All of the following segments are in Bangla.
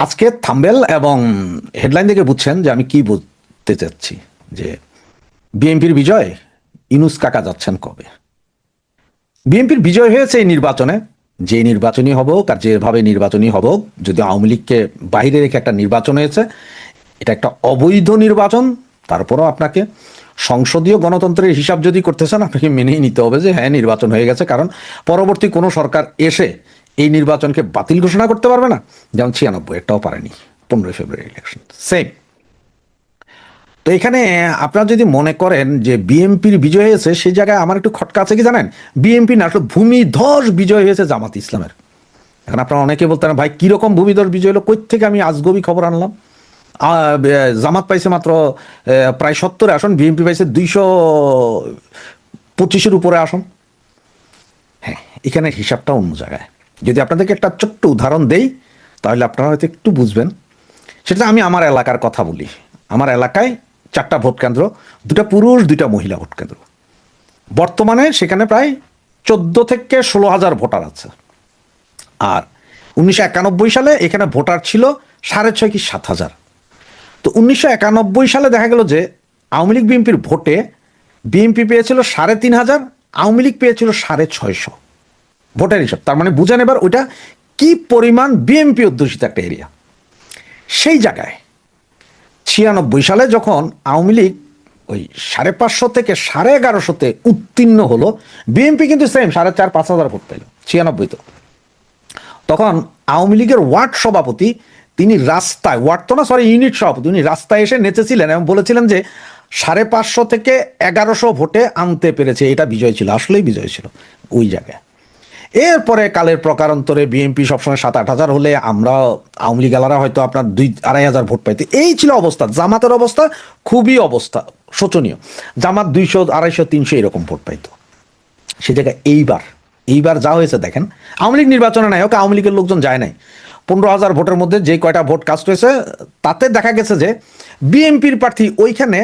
আজকে থাম্বেল এবং হেডলাইন থেকে বুঝছেন যে আমি কি বলতে চাচ্ছি, যে বিএনপির বিজয়, ইউনূস কাকা যাচ্ছেন কবে। বিএনপির বিজয় হয়েছে এই নির্বাচনে, যে নির্বাচনী হোক আর যেভাবে নির্বাচনী হোক, যদি আওয়ামী লীগকে বাইরে রেখে একটা নির্বাচন হয়েছে, এটা একটা অবৈধ নির্বাচন। তারপরও আপনাকে সংসদীয় গণতন্ত্রের হিসাব যদি করতেছেন, আপনাকে মেনেই নিতে হবে যে হ্যাঁ নির্বাচন হয়ে গেছে, কারণ পরবর্তী কোনো সরকার এসে এই নির্বাচনকে বাতিল ঘোষণা করতে পারবে না। যেমন 96 একটাও পারেনি, 15 ফেব্রুয়ারি ইলেকশন সেম। তো এখানে আপনারা যদি মনে করেন যে বিএনপির বিজয় হয়েছে, সেই জায়গায় আমার একটু খটকা আছে কি জানেন, বিএনপি না আসলে ভূমিধস বিজয় হয়েছে জামাত ইসলামের। এখন আপনারা অনেকে বলতেন ভাই কিরকম ভূমিধস বিজয় হলো, কই থেকে আমি আজগবি খবর আনলাম। জামাত পাইছে মাত্র প্রায় 70 আসন, বিএনপি পাইছে 225-এর উপরে আসন। হ্যাঁ, এখানে হিসাবটা অন্য জায়গায়। যদি আপনাদেরকে একটা ছোট্ট উদাহরণ দেই, তাহলে আপনারা হয়তো একটু বুঝবেন। সেটা আমি আমার এলাকার কথা বলি। আমার এলাকায় 4টা ভোট কেন্দ্র, 2টা পুরুষ 2টা মহিলা ভোট কেন্দ্র। বর্তমানে সেখানে প্রায় 14 থেকে 16,000 ভোটার আছে। আর 1991 সালে এখানে ভোটার ছিল 6,500 কি 7,000। তো 1991 সালে দেখা গেল যে আওয়ামী লীগ বিএনপির ভোটে বিএনপি পেয়েছিল 3,500, আওয়ামী লীগ পেয়েছিল 650 ভোটের হিসাব। তার মানে বুঝেন এবার ওইটা কি পরিমাণ বিএনপি অধ্যুষিত একটা এরিয়া। সেই জায়গায় 96 সালে যখন আওয়ামী লীগ ওই 550 থেকে 1150-তে উত্তীর্ণ হলো, বিএনপি কিন্তু সেম 4,500-5,000 ভোট পেল 96 তো। তখন আওয়ামী লীগের ওয়ার্ড সভাপতি তিনি রাস্তায়, ওয়ার্ড তো না সরি ইউনিট সভাপতি, উনি রাস্তায় এসে নেচেছিলেন এবং বলেছিলেন যে 550 থেকে 1100 ভোটে আনতে পেরেছে, এটা বিজয় ছিল, আসলেই বিজয় ছিল ওই জায়গায়। এরপরে কালের প্রকারান্তরে বিএনপি সবসময় 7-8 হাজার হলে আমরা আওয়ামী লীগ আলারা হয়তো আপনার 2-2.5 হাজার ভোট পাইতে, এই ছিল অবস্থা। জামাতের অবস্থা খুবই শোচনীয়। জামাত 200-250-300 এরকম ভোট পাইতো সে জায়গায়। এইবার যা হয়েছে দেখেন, আওয়ামী লীগ নির্বাচনে নাই হোক, আওয়ামী লীগের লোকজন যায় নাই। 15,000 ভোটের মধ্যে যে কয়টা ভোট কাস্ট হয়েছে, তাতে দেখা গেছে যে বিএনপির প্রার্থী ওইখানে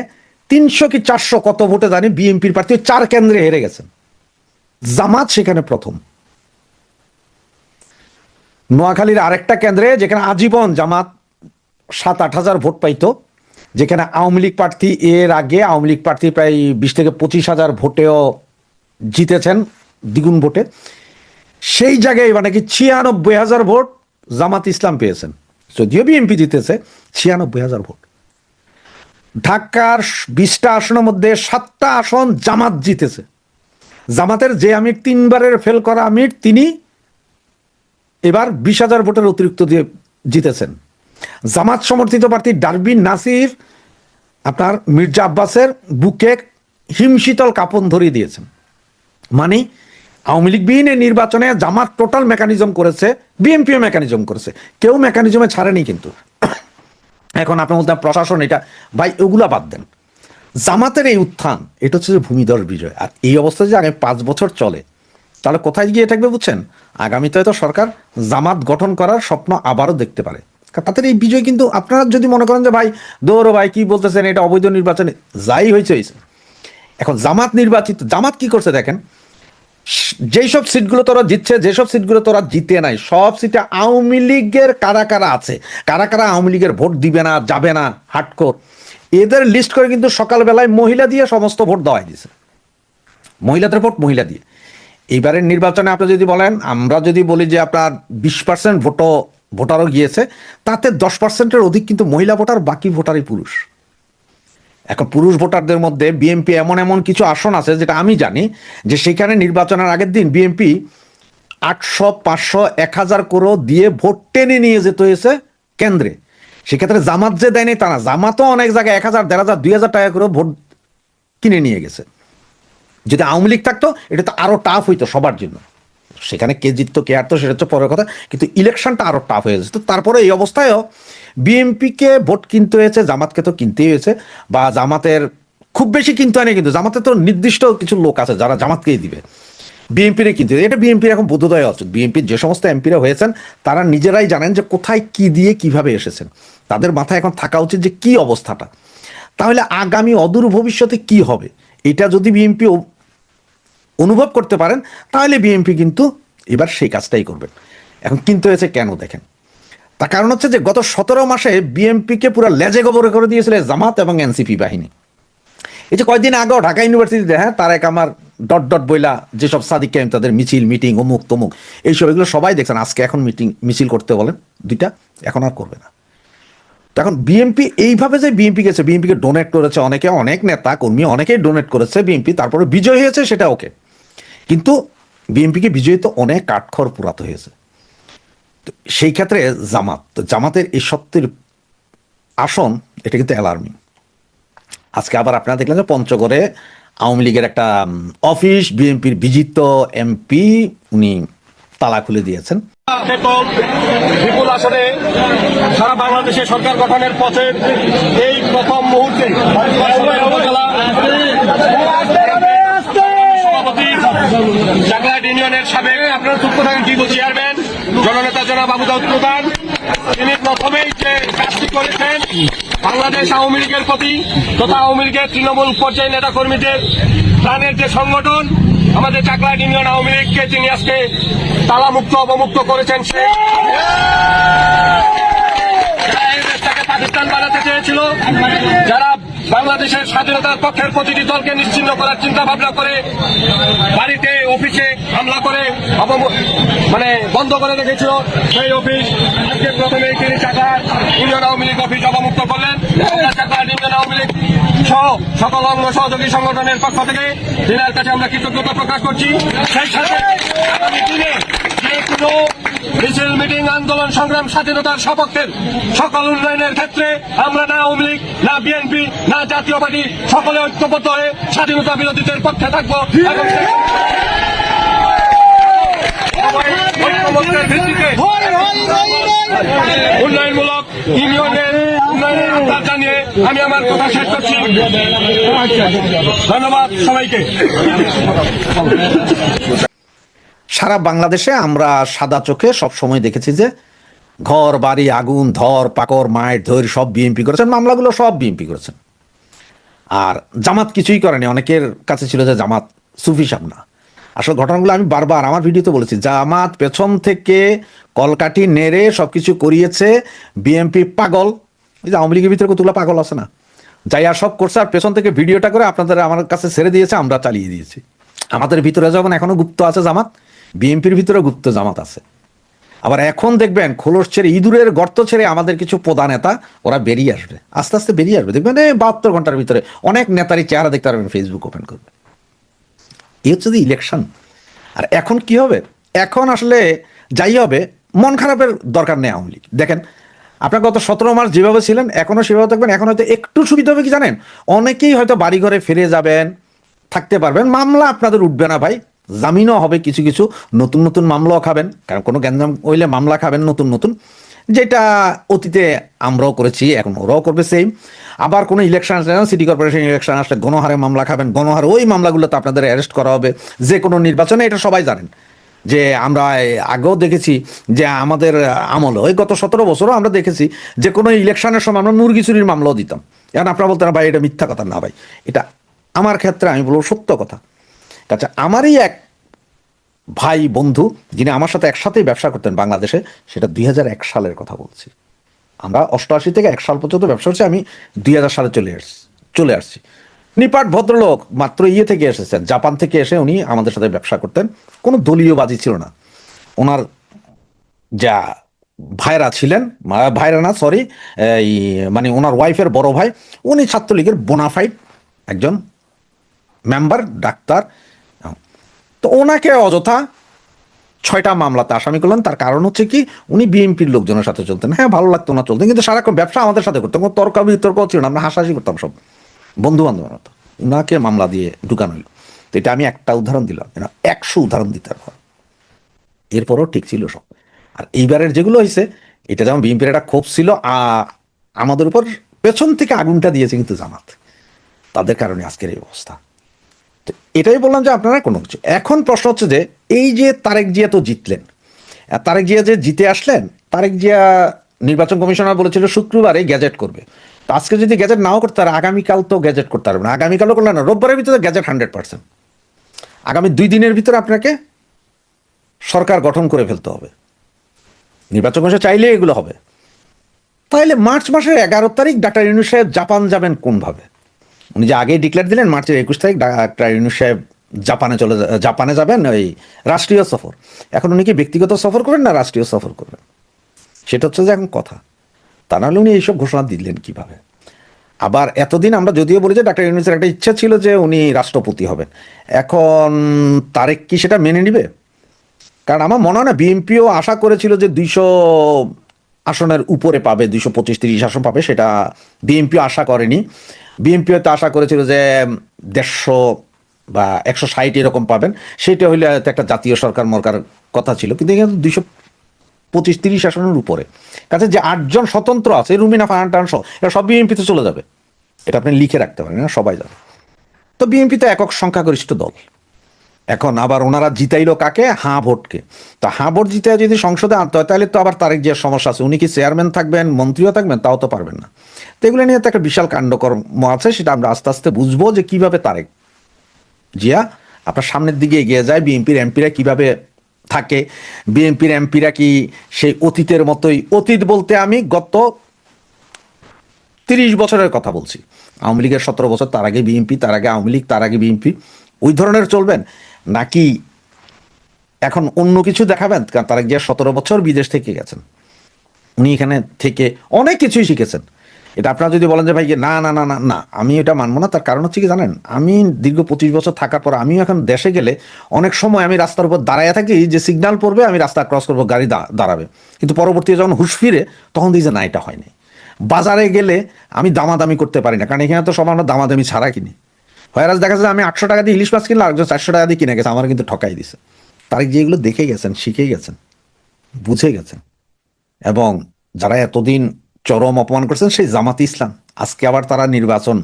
300 কি 400 কত ভোটে জানি বিএনপির প্রার্থী 4 কেন্দ্রে হেরে গেছেন। জামাত সেখানে প্রথম। নোয়াখালীর আরেকটা কেন্দ্রে যেখানে আজীবন জামাত 7-8 হাজার ভোট পাইতো, যেখানে আওয়ামী লীগ প্রার্থী এর আগে আওয়ামী লীগ প্রার্থী প্রায় 20 থেকে 25 হাজার ভোটেও জিতেছেন, দ্বিগুণ ভোটে। সেই জায়গায় মানে কি 96,000 ভোট জামাত ইসলাম পেয়েছেন, যদিও বিএনপি জিতেছে 96,000 ভোট। ঢাকার 20টা আসনের মধ্যে 7টা আসন জামাত জিতেছে। জামাতের যে আমির 3বারের ফেল করা আমির, তিনি এবার 20,000 ভোটের অতিরিক্ত দিয়ে জিতেছেন। জামাত সমর্থিত প্রার্থী ডারবিন নাসির আপনার মির্জা আব্বাসের বুকে হিমশীতল কাপন ধরিয়ে দিয়েছেন। মানে আওয়ামী লীগ বিহীন নির্বাচনে জামাত টোটাল মেকানিজম করেছে, বিএনপিও মেকানিজম করেছে, কেউ মেকানিজমে ছাড়েনি। কিন্তু এখন আপনি বলতে প্রশাসন এটা, ভাই ওগুলা বাদ দেন। জামাতের এই উত্থান, এটা হচ্ছে যে ভূমিধস বিজয়। আর এই অবস্থায় যে আগামী 5 বছর চলে, তাহলে কোথায় গিয়ে থাকবে বুঝছেন? আগামীতে হয়তো সরকার জামাত গঠন করার স্বপ্ন আবারও দেখতে পারে। তাদের এই বিজয় কিন্তু, আপনারা যদি মনে করেন যে ভাই দৌড়ো ভাই কি বলতেছেন, এটা অবৈধ নির্বাচনে, যাই হয়েছে। এখন জামাত নির্বাচিত, জামাত কি করছে দেখেন, যেই সব সিটগুলো তোরা জিতছে, যেসব সিটগুলো তোরা জিতে নাই, সব সিটে আওয়ামী লীগের কারা কারা আছে, কারা কারা আওয়ামী লীগের ভোট দিবে না, যাবে না, হাটকোর, এদের লিস্ট করে কিন্তু সকালবেলায় মহিলা দিয়ে সমস্ত ভোট দেওয়াই দিছে। মহিলাদের ভোট মহিলা দিয়ে। এইবারের নির্বাচনে আপনি যদি বলেন, আমরা যদি বলি যে আপনার 20% ভোটারও গিয়েছে, তাতে 10%-এর অধিক কিন্তু মহিলা ভোটার, বাকি ভোটারই পুরুষ। এখন পুরুষ ভোটারদের মধ্যে বিএনপি এমন কিছু আসন আছে যেটা আমি জানি যে সেখানে নির্বাচনের আগের দিন বিএনপি 800, 500, 1,000 করে দিয়ে ভোট টেনে নিয়ে যেতে হয়েছে কেন্দ্রে। সেক্ষেত্রে জামাত যে দেয়নি তা না, জামাতও অনেক জায়গায় 1,000, 1,500, 2,000 টাকা করে ভোট কিনে নিয়ে গেছে। যদি আওয়ামী লীগ থাকতো এটা তো আরো টাফ হইতো সবার জন্য। সেখানে কে জিততো কে হারতো সেটা হচ্ছে পরের কথা, কিন্তু ইলেকশনটা আরো টাফ হয়ে যেত। তারপরে এই অবস্থায়ও বিএনপিকে ভোট কিনতে হয়েছে, জামাতকে তো কিনতেই হয়েছে। বা জামাতের খুব বেশি কিনতে হয়নি, কিন্তু জামাতের তো নির্দিষ্ট কিছু লোক আছে যারা জামাতকেই দিবে, বিএনপিরে কিনতে। এটা বিএনপির এখন বোধোদয় আছে। বিএনপির যে সমস্ত এমপিরা হয়েছেন তারা নিজেরাই জানেন যে কোথায় কি দিয়ে কিভাবে এসেছেন। তাদের মাথায় এখন থাকা উচিত যে কি অবস্থাটা, তাহলে আগামী অদূর ভবিষ্যতে কি হবে এটা যদি বিএনপি অনুভব করতে পারেন, তাহলে বিএনপি কিন্তু এবার সেই কাজটাই করবেন। এখন কিনতে হয়েছে কেন দেখেন, তার কারণ হচ্ছে যে গত 17 মাসে বিএনপিকে পুরো লেজে গোবরে করে দিয়েছিল জামাত এবং এনসিপি বাহিনী। এই যে কয়েকদিন আগেও ঢাকা ইউনিভার্সিটিতে তারেক আমার ডট ডট বইলা যেসব সাদিক কায়েম তাদের মিছিল মিটিং অমুক তমুক এইসব এগুলো সবাই দেখছেন। আজকে এখন মিছিল করতে বলেন দুইটা, এখন আর করবে না। এখন বিএনপি এইভাবে যে বিএনপি গেছে, বিএনপিকে ডোনেট করেছে অনেকে, অনেক নেতা কর্মী অনেকেই ডোনেট করেছে বিএনপি, তারপরে বিজয় হয়েছে সেটা ওকে, কিন্তু বিএনপিকে বিজয়ী তো অনেক কাঠখড় পুরাতে হয়েছে। সেই ক্ষেত্রে জামাতের এই সত্যের আসন এটা কিন্তু অ্যালার্মিং। আজকে আবার আপনারা দেখলেন যে পঞ্চগড়ে আওয়ামী লীগের একটা অফিস, বিএনপির বিজিত এমপি উনি তালা খুলে দিয়েছেন। বিপুল আসনে সারা বাংলাদেশে সরকার গঠনের পথে এই প্রথম মুহূর্তে সভাপতি চাকলাট ইউনিয়নের সাবেক আপনারা চুপ থাকেন কি চেয়ারম্যান জননেতা জনাব আবু দাউদ প্রধান, তিনি প্রথমেই যে কাজটি করেছেন বাংলাদেশ আওয়ামী লীগের প্রতি তথা আওয়ামী লীগের তৃণমূল পর্যায়ে নেতা কর্মীদের প্রাণের যে সংগঠন আমাদের চাকলাট ইউনিয়ন আওয়ামী লীগকে তিনি আজকে তালামুক্ত অবমুক্ত করেছেন। সে পাকিস্তান বানাতে চেয়েছিল, যারা বাংলাদেশের স্বাধীনতার পক্ষের প্রতিটি দলকে নিশ্চিহ্ন করার চিন্তা ভাবনা করে বাড়িতে অফিসে হামলা করে বন্ধ করে রেখেছিল, সেই অফিস আজকে প্রথমেই তিনি চাকলাট ইউনিয়ন আওয়ামী লীগ অফিস অবমুক্ত করলেন। চাকলাট ইউনিয়ন আওয়ামী লীগ সহ সকল অঙ্গ সহযোগী সংগঠনের পক্ষ থেকে দিনের কাছে আমরা কৃতজ্ঞতা প্রকাশ করছি। সেই সাথে আগামী দিনে যে কোনো মিছিল মিটিং আন্দোলন সংগ্রাম স্বাধীনতার সপক্ষের সকল উন্নয়নের ক্ষেত্রে আমরা না আওয়ামী লীগ না বিএনপি না জাতীয় পার্টি সকলে ঐক্যবদ্ধ হয়ে স্বাধীনতা বিরোধীদের পক্ষে থাকবো এবং ঐক্যমত্যের ভিত্তিতে উন্নয়নমূলক ইউনিয়নের উন্নয়নের আহ্বান জানিয়ে আমি আমার কথা শেষ করছি। ধন্যবাদ সবাইকে। সারা বাংলাদেশে আমরা সাদা চোখে সব সময় দেখেছি যে ঘর বাড়ি আগুন ধর পাকর মায়ের ধৈর সব বিএনপি করেছেন, মামলাগুলো সব বিএনপি করেছেন। আর জামাত কিছুই করেনি। অনেকের কাছে ছিল যে জামাত সুফি সাহেব না। আসলে ঘটনাগুলো আমি বারবার আমার ভিডিওতে বলেছি, জামাত পেছন থেকে কলকাঠি নেড়ে সবকিছু করিয়েছে। বিএনপি পাগল, এই যে আওয়ামী লীগের ভিতরে কতগুলো পাগল আছে না, যাই আর সব করছে, আর পেছন থেকে ভিডিওটা করে আপনাদের আমার কাছে ছেড়ে দিয়েছে, আমরা চালিয়ে দিয়েছি। আমাদের ভিতরে যেমন এখনো গুপ্ত আছে জামাত, বিএনপির ভিতরে গুপ্ত জামাত আছে। আবার এখন দেখবেন খোলস ছেড়ে ইঁদুরের গর্ত ছেড়ে আমাদের কিছু প্রধান নেতা ওরা বেরিয়ে আসবে, আস্তে আস্তে বেরিয়ে আসবে। দেখবেন 72 ঘন্টার ভিতরে অনেক নেতারই চেহারা দেখতে পারবেন, ফেসবুক ওপেন করবে। এই হচ্ছে যে ইলেকশন। আর এখন কি হবে, এখন আসলে যাই হবে, মন খারাপের দরকার নেই আওয়ামী লীগ। দেখেন আপনার গত 17 মাস যেভাবে ছিলেন এখনো সেভাবে থাকবেন। এখন হয়তো একটু সুবিধা হবে কি জানেন, অনেকেই হয়তো বাড়ি ঘরে ফিরে যাবেন, থাকতে পারবেন, মামলা আপনাদের উঠবে না ভাই, জামিনও হবে, কিছু কিছু নতুন নতুন মামলাও খাবেন, কারণ কোনো গ্যাঞ্জাম হইলে মামলা খাবেন নতুন নতুন, যেটা অতীতে আমরাও করেছি, এখন ওরাও করবে সেম। আবার কোনো ইলেকশন আসলে, সিটি কর্পোরেশন ইলেকশন আসলে গণহারে মামলা খাবেন, গণহারে ওই মামলাগুলোতে আপনাদের অ্যারেস্ট করা হবে যে কোনো নির্বাচনে, এটা সবাই জানেন। যে আমরা আগেও দেখেছি যে আমাদের আমলে ওই গত 17 বছরও আমরা দেখেছি যে কোনো ইলেকশনের সময় আমরা মুরগি চুরির মামলাও দিতাম। এখন আপনারা বলতেন ভাই এটা মিথ্যা কথা, না ভাই এটা আমার ক্ষেত্রে আমি বলবো সত্য কথা। আচ্ছা, আমারই এক ভাই বন্ধু যিনি আমার সাথে একসাথেই ব্যবসা করতেন বাংলাদেশে, সেটা 2001 সালের কথা বলছি। আমরা 88 থেকে 1 সাল পর্যন্ত ব্যবসা করছি, আমি 2000 সালে চলে আসছি। নিপাট ভদ্রলোক, মাত্র থেকে এসেছেন, জাপান থেকে এসে উনি আমাদের সাথে ব্যবসা করতেন, কোনো দলীয় বাজি ছিল না। ওনার যা ভাইরা ছিলেন, ভাইরা না সরি, এই ওনার ওয়াইফের বড় ভাই, উনি ছাত্রলীগের বোনাফাইড একজন মেম্বার, ডাক্তার। তো ওনাকে অযথা 6টা মামলাতে আসামি করলেন। তার কারণ হচ্ছে কি, উনি বিএনপির লোকজনের সাথে চলতেন। হ্যাঁ, ভালো লাগতো না চলতেন, কিন্তু সারাক্ষণ ব্যবসা আমাদের সাথে করতেন, কোনো তর্ক বিতর্ক ছিল না, আমরা হাসাহাসি করতাম সব বন্ধু বান্ধবের মতো। উনাকে মামলা দিয়ে ঢুকানো হইল। তো এটা আমি একটা উদাহরণ দিলাম, 100 উদাহরণ দিতে পারবো। এরপরও ঠিক ছিল সব। আর এইবারের যেগুলো হয়েছে, এটা যেমন বিএনপির একটা ক্ষোভ ছিল, আমাদের উপর পেছন থেকে আগুনটা দিয়েছে কিন্তু জামাত, তাদের কারণে আজকের এই অবস্থা। এটাই বললাম যে আপনারা কোনো কিছু। এখন প্রশ্ন হচ্ছে যে এই যে তারেক জিয়া তো জিতলেন, তারেক জিয়া যে জিতে আসলেন, তারেক জিয়া নির্বাচন কমিশনার বলেছিল শুক্রবারে গ্যাজেট করবে। তো আজকে যদি গ্যাজেট নাও করতে পারে, আগামীকাল তো গ্যাজেট করতে পারবে না, আগামীকালও করলে না, রোববারের ভিতরে গ্যাজেট 100%। আগামী 2 দিনের ভিতরে আপনাকে সরকার গঠন করে ফেলতে হবে। নির্বাচন কমিশন চাইলে এগুলো হবে। তাহলে মার্চ মাসের 11 তারিখ ডাক্তার ইউনূস সাহেব জাপান যাবেন কোনভাবে? উনি যে আগেই ডিক্লেয়ার দিলেন মার্চের 21 তারিখ ডাক্তার ইউনূস সাহেব জাপানে যাবেন ওই রাষ্ট্রীয় সফর। এখন উনি কি ব্যক্তিগত সফর করবেন না রাষ্ট্রীয় সফর করবেন, সেটা হচ্ছে যে এখন কথা। তা নাহলে উনি এইসব ঘোষণা দিলেন কিভাবে? আবার এতদিন আমরা যদিও বলি যে ডাক্তার ইউনূসের একটা ইচ্ছা ছিল যে উনি রাষ্ট্রপতি হবেন, এখন তারেক কি সেটা মেনে নিবে? কারণ আমার মনে হয় না, বিএনপিও আশা করেছিল যে 200 আসনের উপরে পাবে, 225-30 আসন পাবে, সেটা বিএনপিও আশা করেনি। বিএনপিও তো আশা করেছিল যে 150 বা 160 এরকম পাবেন, সেটা হইলে হয়তো একটা জাতীয় সরকার মরকার কথা ছিল, কিন্তু এখানে 225-30 আসনের উপরে। কাছে যে 8জন স্বতন্ত্র আছে, রুমিনা ফারহান টান সহ, এটা সব বিএনপিতে চলে যাবে, এটা আপনি লিখে রাখতে পারেন না, সবাই যাবে। তো বিএনপি তো একক সংখ্যাগরিষ্ঠ দল। এখন আবার ওনারা জিতাইলো কাকে? হাঁ ভোটকে। তো হাঁ ভোট জিতে যদি সংসদে আনতে হয় তাহলে তো আবার তারেক জিয়ার সমস্যা আছে, উনি কি চেয়ারম্যান থাকবেন, মন্ত্রীও থাকবেন, তাও তো পারবেন না। তো এগুলো নিয়ে তো একটা বিশাল কাণ্ডকর্ম আছে, সেটা আমরা আস্তে আস্তে বুঝবো যে কিভাবে তারেক জিয়া আপনার সামনের দিকে এগিয়ে যায়, বিএনপির এমপিরা কিভাবে থাকে, বিএনপির এমপিরা কি সেই অতীতের মতোই, অতীত বলতে আমি গত 30 বছরের কথা বলছি, আওয়ামী লীগের 17 বছর, তার আগে বিএনপি, তার আগে আওয়ামী লীগ, তার আগে বিএনপি, ওই ধরনের চলবেন, নাকি এখন অন্য কিছু দেখাবেন? কারণ তারেক জিয়া 17 বছর বিদেশ থেকে গেছেন, উনি এখানে থেকে অনেক কিছুই শিখেছেন। এটা আপনারা যদি বলেন যে ভাই না না না না না, আমি এটা মানবো না, তার কারণ হচ্ছে কি জানেন, আমি দীর্ঘ 25 বছর থাকার পর আমিও এখন দেশে গেলে অনেক সময় আমি রাস্তার উপর দাঁড়ায় থাকি, যে সিগন্যাল পড়বে আমি রাস্তা ক্রস করবো, গাড়ি দাঁড়াবে, কিন্তু পরবর্তীতে যখন হুঁশ ফিরে তখন দিই যে না, এটা হয়নি। বাজারে গেলে আমি দামাদামি করতে পারি না, কারণ এখানে তো সব আমরা দামাদামি ছাড়া কিনি। হয়রাজ দেখা যায় আমি 800 টাকা দিয়ে ইলিশ মাছ কিনলাম, একজন 400 টাকা দিয়ে কিনে গেছে, আমার কিন্তু ঠকাই দিছে। তারিখ যেগুলো দেখে গেছেন, শিখে গেছেন, বুঝে গেছেন, এবং যারা এতদিন চরম অপমান করছেন সেই জামাতে ইসলাম, আজকে আবার তারা নির্বাচন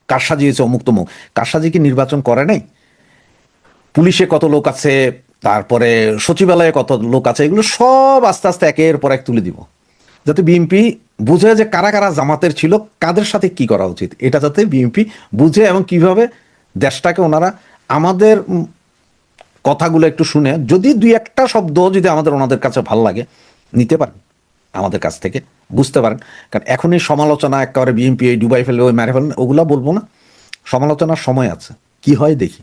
কার সাজিয়েছে, অমুক তমুক, কার সাজিয়ে কি নির্বাচন করে নাই? পুলিশে কত লোক আছে, তারপরে সচিবালয়ে কত লোক আছে, এগুলো সব আস্তে আস্তে একের পর এক তুলে দিব, যাতে বিএনপি বুঝে যে কারা কারা জামাতের ছিল, কাদের সাথে কি করা উচিত, এটা যাতে বিএনপি বুঝে, এবং কিভাবে দেশটাকে ওনারা আমাদের কথাগুলো একটু শুনে, যদি 2-1টা শব্দ যদি ওনাদের কাছে ভাল লাগে, নিতে পারেন আমাদের কাছ থেকে, বুঝতে পারেন। কারণ এখনই সমালোচনা একেবারে বিএনপি এই ডুবাই ফেলবে, ওই মেরে ফেলবে, ওগুলা বলবো না, সমালোচনার সময় আছে, কি হয় দেখি।